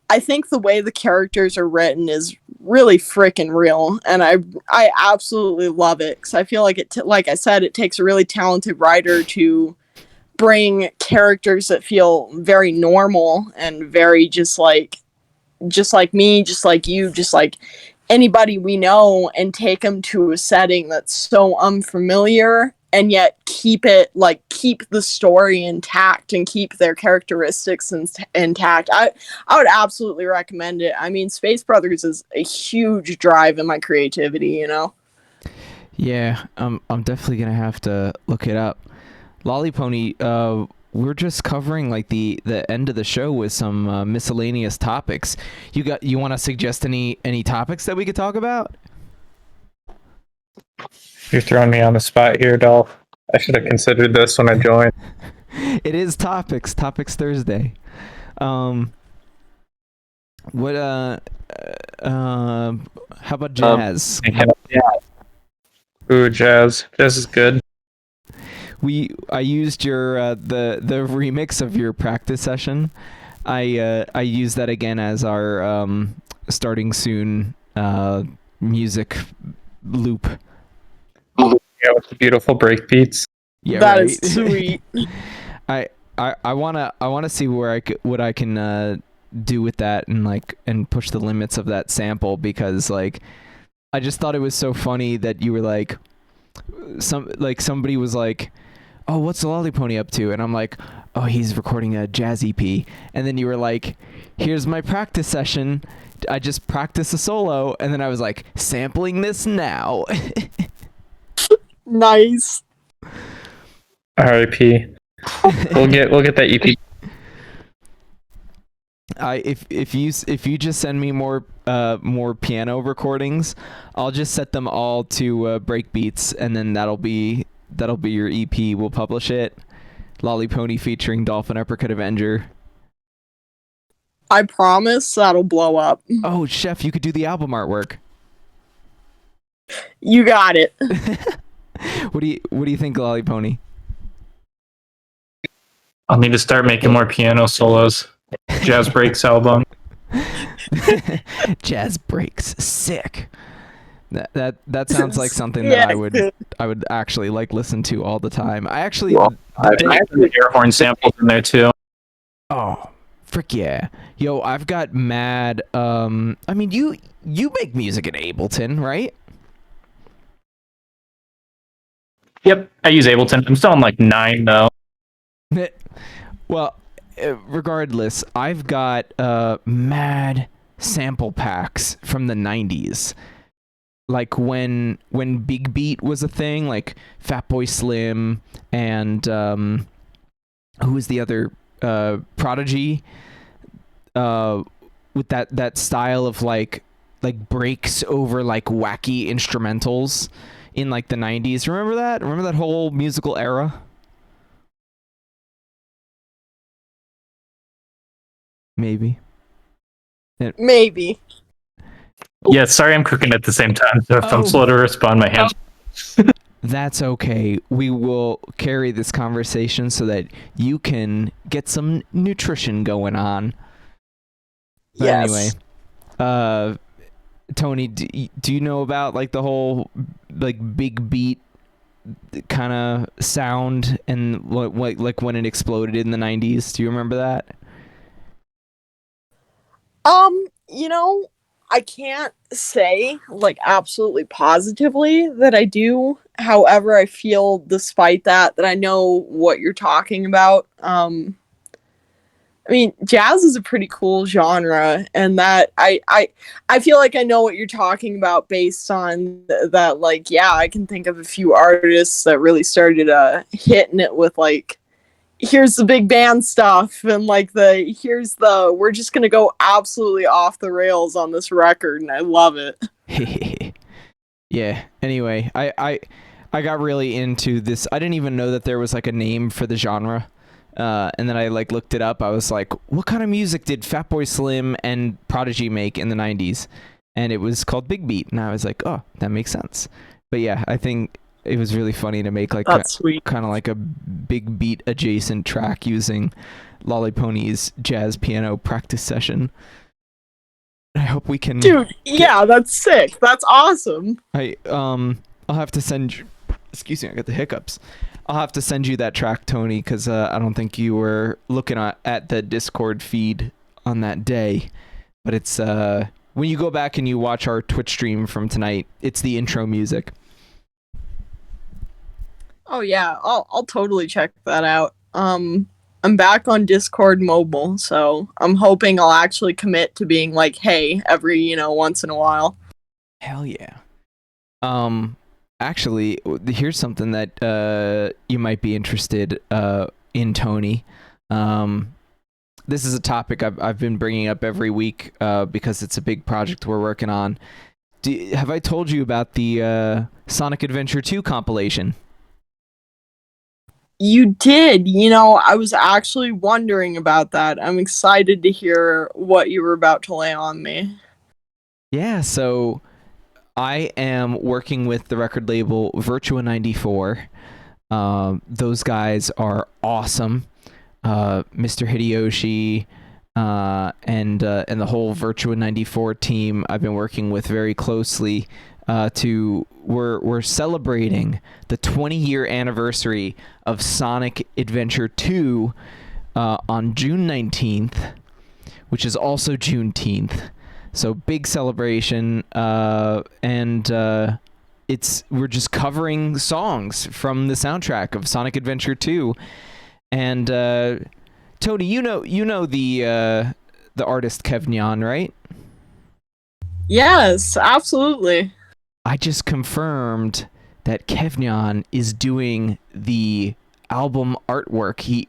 the way the characters are written is really freaking real, and I absolutely love it because I feel like like I said, it takes a really talented writer to bring characters that feel very normal and very just like me, just like you, just like anybody we know, and take them to a setting that's so unfamiliar and yet keep the story intact and keep their characteristics intact. I would absolutely recommend it. I mean, Space Brothers is a huge drive in my creativity, you know. Yeah, I'm definitely gonna have to look it up. Lollipony, we're just covering like the end of the show with some miscellaneous topics. You want to suggest any topics that we could talk about? You're throwing me on the spot here, Dolph. I should have considered this when I joined. It is topics Thursday. What how about jazz? Ooh, jazz. Jazz is good. I used your the remix of your practice session. I used that again as our starting soon music loop. Yeah, with the beautiful break beats. Yeah, That right? is sweet. I wanna see what I can do with that and push the limits of that sample, because like I just thought it was so funny that you were like somebody was like, oh, what's the Lollipony up to? And I'm like, oh, he's recording a jazz EP. And then you were like, here's my practice session. I just practiced a solo. And then I was like, sampling this now. Nice. R.I.P. We'll get that EP. If you just send me more piano recordings, I'll just set them all to break beats, and then that'll be your EP. We'll publish it. Lollipony featuring Dolphin Uppercut Avenger. I promise that'll blow up. Oh, Chef, you could do the album artwork. You got it. What do you think, Lollipony? I'll need to start making more piano solos. Jazz Breaks album. Jazz Breaks, sick. That sounds like something that I would actually like listen to all the time. I actually I have the air horn samples in there too. Oh, frick yeah. Yo, I've got mad I mean, you make music in Ableton, right? Yep, I use Ableton. I'm still on like 9 though. Well, regardless, I've got mad sample packs from the 90s. Like when Big Beat was a thing, like Fatboy Slim and who was the other Prodigy, with that style of like breaks over like wacky instrumentals in like the 90s. Remember that? Remember that whole musical era? Maybe. Maybe. Yeah, sorry I'm cooking at the same time, so if I'm slow to respond, my hands. That's okay. We will carry this conversation so that you can get some nutrition going on. But Yes. anyway, Tony, do you know about like the whole like Big Beat kind of sound and what like when it exploded in the 90s? Do you remember that? You know, I can't say like absolutely positively that I do. However, I feel despite that I know what you're talking about. I mean, jazz is a pretty cool genre, and that I feel like I know what you're talking about based on that. Like, yeah, I can think of a few artists that really started hitting it with like, here's the big band stuff, and like we're just gonna go absolutely off the rails on this record, and I love it. Yeah. Anyway, I got really into this. I didn't even know that there was like a name for the genre. And then I like looked it up. I was like, what kind of music did Fatboy Slim and Prodigy make in the 90s? And it was called Big Beat. And I was like, oh, that makes sense. But yeah, I think it was really funny to make like That's sweet. kind of like a Big Beat adjacent track using Lolly Pony's jazz piano practice session. I hope we can. Dude, yeah, that's sick. That's awesome. I'll have to send you. Excuse me, I got the hiccups. I'll have to send you that track, Tony, because I don't think you were looking at the Discord feed on that day. But it's when you go back and you watch our Twitch stream from tonight, it's the intro music. Oh yeah, I'll totally check that out. I'm back on Discord mobile, so I'm hoping I'll actually commit to being like, hey, every once in a while. Hell yeah. Actually, here's something that you might be interested in, Tony. This is a topic I've been bringing up every week because it's a big project we're working on. Have I told you about the Sonic Adventure 2 compilation? You did. I was actually wondering about that. I'm excited to hear what you were about to lay on me. Yeah, so I am working with the record label Virtua 94. Those guys are awesome. Mr. Hideyoshi and the whole Virtua 94 team I've been working with very closely. We're celebrating the 20-year anniversary of Sonic Adventure 2 on June 19th, which is also Juneteenth. So big celebration, and we're just covering songs from the soundtrack of Sonic Adventure 2. And Tony, you know the artist Kevnyan, right? Yes, absolutely. I just confirmed that Kevnyan is doing the album artwork.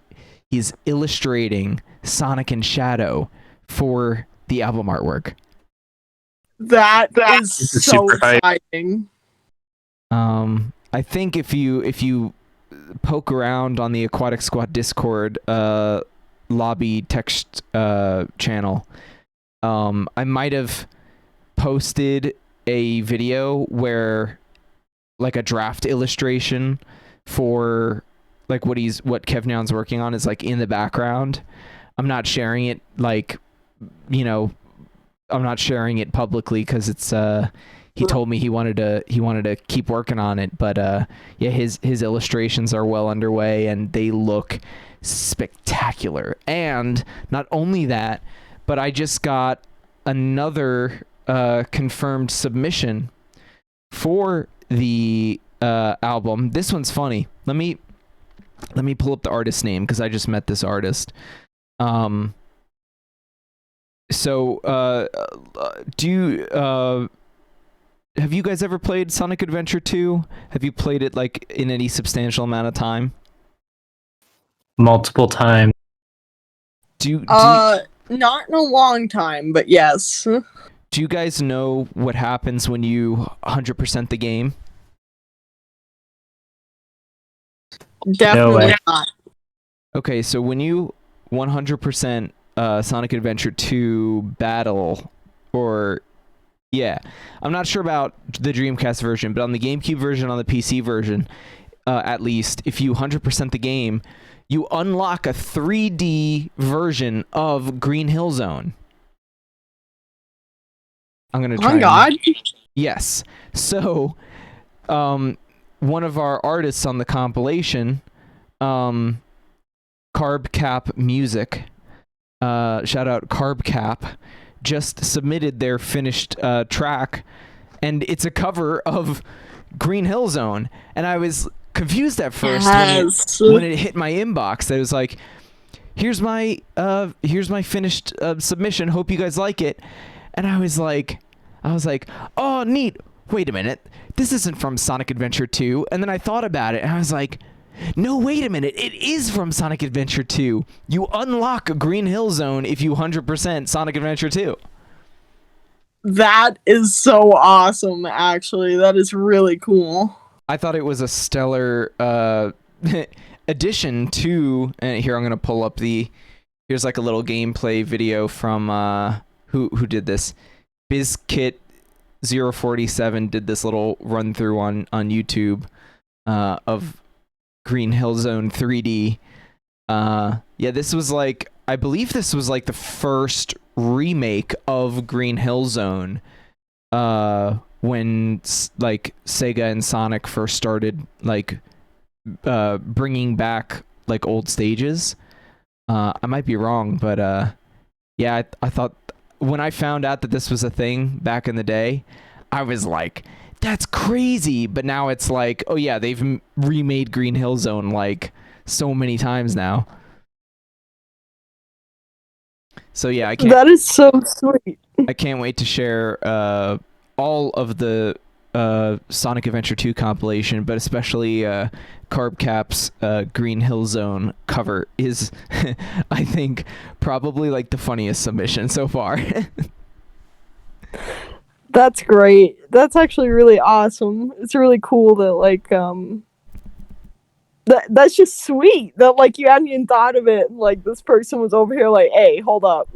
He's illustrating Sonic and Shadow for the album artwork. That is so exciting. I think if you poke around on the Aquatic Squad Discord lobby text channel, I might have posted a video where like a draft illustration for like what Kevnyan's working on is like in the background. I'm not sharing it I'm not sharing it publicly because it's he told me he wanted to keep working on it, but yeah, his illustrations are well underway and they look spectacular. And not only that, but I just got another confirmed submission for the album. This one's funny. Let me pull up the artist's name because I just met this artist. So have you guys ever played Sonic Adventure 2? Have you played it like in any substantial amount of time? Multiple times. Not in a long time, but yes. Do you guys know what happens when you 100% the game? Definitely not. Okay, so when you 100% Sonic Adventure 2 battle, or yeah, I'm not sure about the Dreamcast version, but on the GameCube version, on the PC version, at least, if you 100% the game, you unlock a 3D version of Green Hill Zone. I'm gonna try. Oh my god! Yes. So, one of our artists on the compilation, Carb Cap Music, shout out Carb Cap, just submitted their finished track, and it's a cover of Green Hill Zone. And I was confused at first when it hit my inbox. I was like, here's my finished submission. Hope you guys like it. And I was like, oh, neat. Wait a minute. This isn't from Sonic Adventure 2. And then I thought about it, and I was like, no, wait a minute. It is from Sonic Adventure 2. You unlock a Green Hill Zone if you 100% Sonic Adventure 2. That is so awesome, actually. That is really cool. I thought it was a stellar addition to, and here I'm going to pull up here's like a little gameplay video from, who did this? BizKit047 did this little run through on YouTube of Green Hill Zone 3D. Yeah, this was like, I believe this was like the first remake of Green Hill Zone when like Sega and Sonic first started like bringing back like old stages. I might be wrong, but yeah, I thought when I found out that this was a thing back in the day, I was like, that's crazy. But now it's like, oh yeah, they've remade Green Hill Zone like so many times now. So yeah, that is so sweet. I can't wait to share all of the Sonic Adventure 2 compilation, but especially Carbcap's Green Hill Zone cover is, I think, probably like the funniest submission so far. That's great. That's actually really awesome. It's really cool that like that's just sweet that like you hadn't even thought of it. Like this person was over here like, hey, hold up.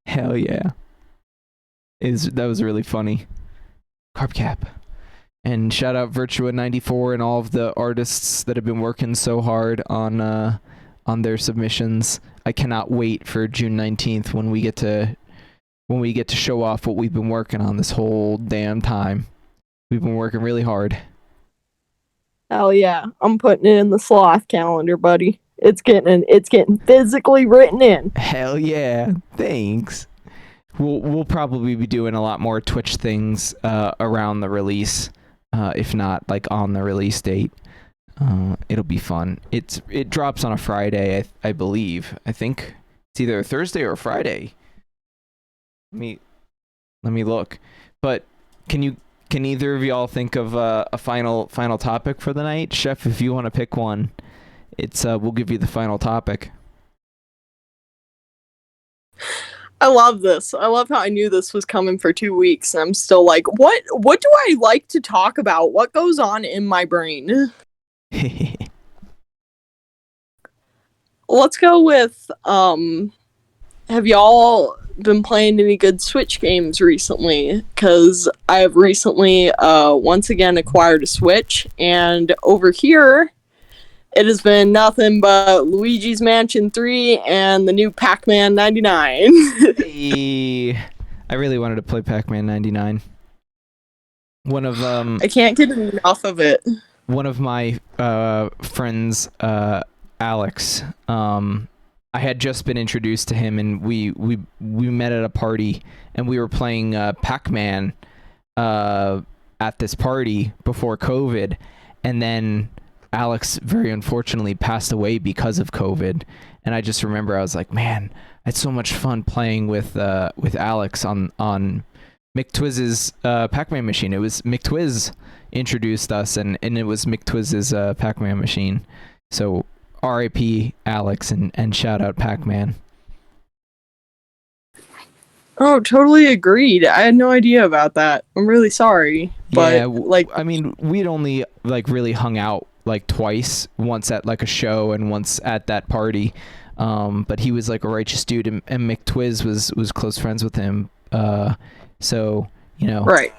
Hell yeah. That was really funny. Carbcap. And shout out Virtua94 and all of the artists that have been working so hard on their submissions. I cannot wait for June 19th when we get to show off what we've been working on this whole damn time. We've been working really hard. Hell yeah. I'm putting it in the sloth calendar, buddy. It's getting physically written in. Hell yeah. Thanks. We'll probably be doing a lot more Twitch things around the release, if not like on the release date. It'll be fun. It drops on a Friday, I believe. I think it's either a Thursday or a Friday. Let me look. But can either of y'all think of a final topic for the night? Chef, if you want to pick one, we'll give you the final topic. I love this. I love how I knew this was coming for 2 weeks, and I'm still like, what do I like to talk about? What goes on in my brain? Let's go with have y'all been playing any good Switch games recently? Because I have recently once again acquired a Switch, and over here it has been nothing but Luigi's Mansion 3 and the new Pac-Man 99. Hey, I really wanted to play Pac-Man 99. One of I can't get enough of it. One of my friends, Alex, I had just been introduced to him, and we met at a party, and we were playing Pac-Man at this party before COVID, and then Alex very unfortunately passed away because of COVID. And I just remember I was like, man, I had so much fun playing with Alex on McTwiz's Pac-Man machine. It was McTwiz introduced us, and it was McTwiz's Pac-Man machine. So R.I.P. Alex and shout out Pac-Man. Oh, totally agreed. I had no idea about that. I'm really sorry. But yeah, like, I mean, we'd only like really hung out like twice, once at like a show and once at that party. But he was like a righteous dude, and McTwiz was close friends with him. So, you know, right.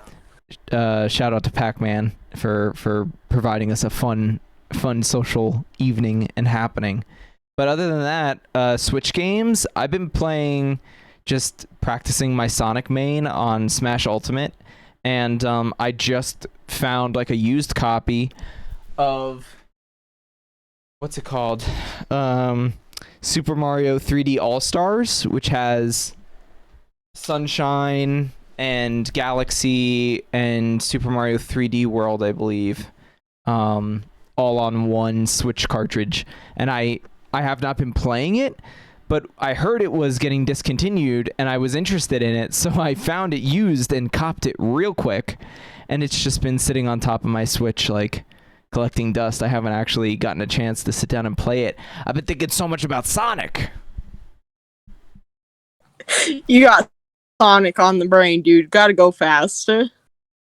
Shout out to Pac-Man for providing us a fun social evening and happening. But other than that, Switch games, I've been playing, just practicing my Sonic main on Smash Ultimate, and I just found like a used copy of, what's it called? Super Mario 3D All-Stars, which has Sunshine and Galaxy and Super Mario 3D World, I believe, all on one Switch cartridge. And I I have not been playing it, but I heard it was getting discontinued and I was interested in it, so I found it used and copped it real quick, and it's just been sitting on top of my Switch like collecting dust. I haven't actually gotten a chance to sit down and play it. I've been thinking so much about Sonic. You got Sonic on the brain, dude. Gotta go fast.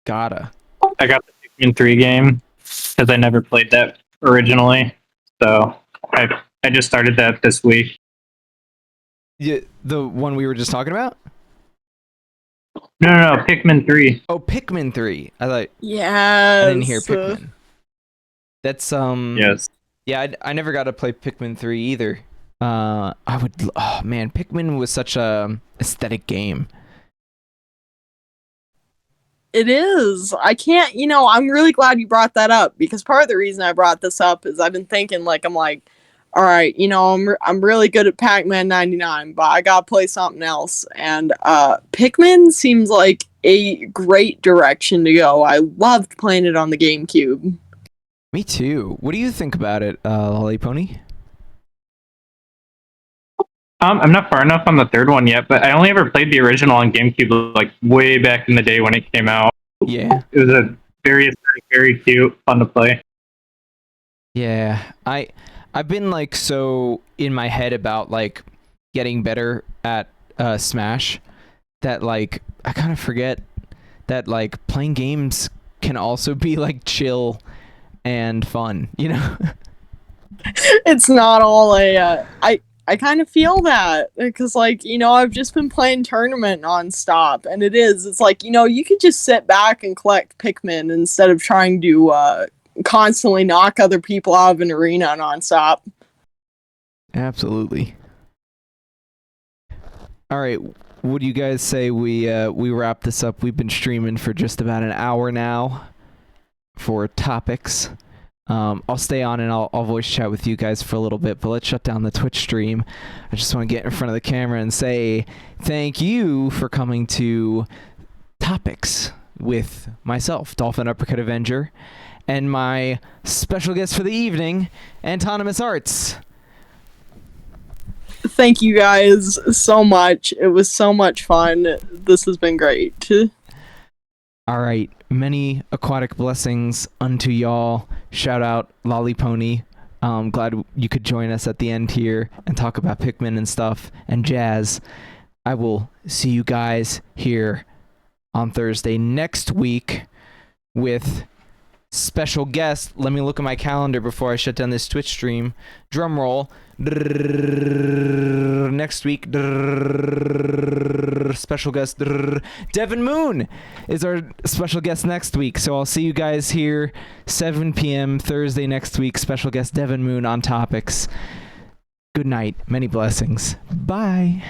Gotta. I got the Pikmin 3 game because I never played that originally. So I just started that this week. Yeah, the one we were just talking about? No, Pikmin 3. Oh, Pikmin 3. Yes. I didn't hear Pikmin. That's Yes. Yeah, I never got to play Pikmin 3 either. Oh man, Pikmin was such a aesthetic game. It is. I can't, I'm really glad you brought that up, because part of the reason I brought this up is I've been thinking, all right, I'm really good at Pac-Man 99, but I gotta play something else. And Pikmin seems like a great direction to go. I loved playing it on the GameCube. Me too. What do you think about it, Lolly Pony? I'm not far enough on the third one yet, but I only ever played the original on GameCube like way back in the day when it came out. Yeah. It was a very, very cute, fun to play. Yeah. I've been like so in my head about like getting better at Smash that like I kind of forget that like playing games can also be like chill and fun, you know? It's not all I kind of feel that, because I've just been playing tournament nonstop, and it's like, you could just sit back and collect Pikmin instead of trying to constantly knock other people out of an arena nonstop. Absolutely. All right, what do you guys say we wrap this up? We've been streaming for just about an hour now for topics. I'll stay on and I'll voice chat with you guys for a little bit, but let's shut down the Twitch stream. I just want to get in front of the camera and say thank you for coming to Topics with myself, Dolphin Uppercut Avenger, and my special guest for the evening, AnTonymous Arts. Thank you guys so much. It was so much fun. This has been great. All right. Many aquatic blessings unto y'all. Shout out Lolly Pony. Glad you could join us at the end here and talk about Pikmin and stuff and jazz. I will see you guys here on Thursday next week with special guest. Let me look at my calendar before I shut down this Twitch stream. Drum roll. Next week, special guest Devin Moon is our special guest next week. So I'll see you guys here 7 p.m. Thursday next week. Special guest Devin Moon on Topics. Good night. Many blessings. Bye.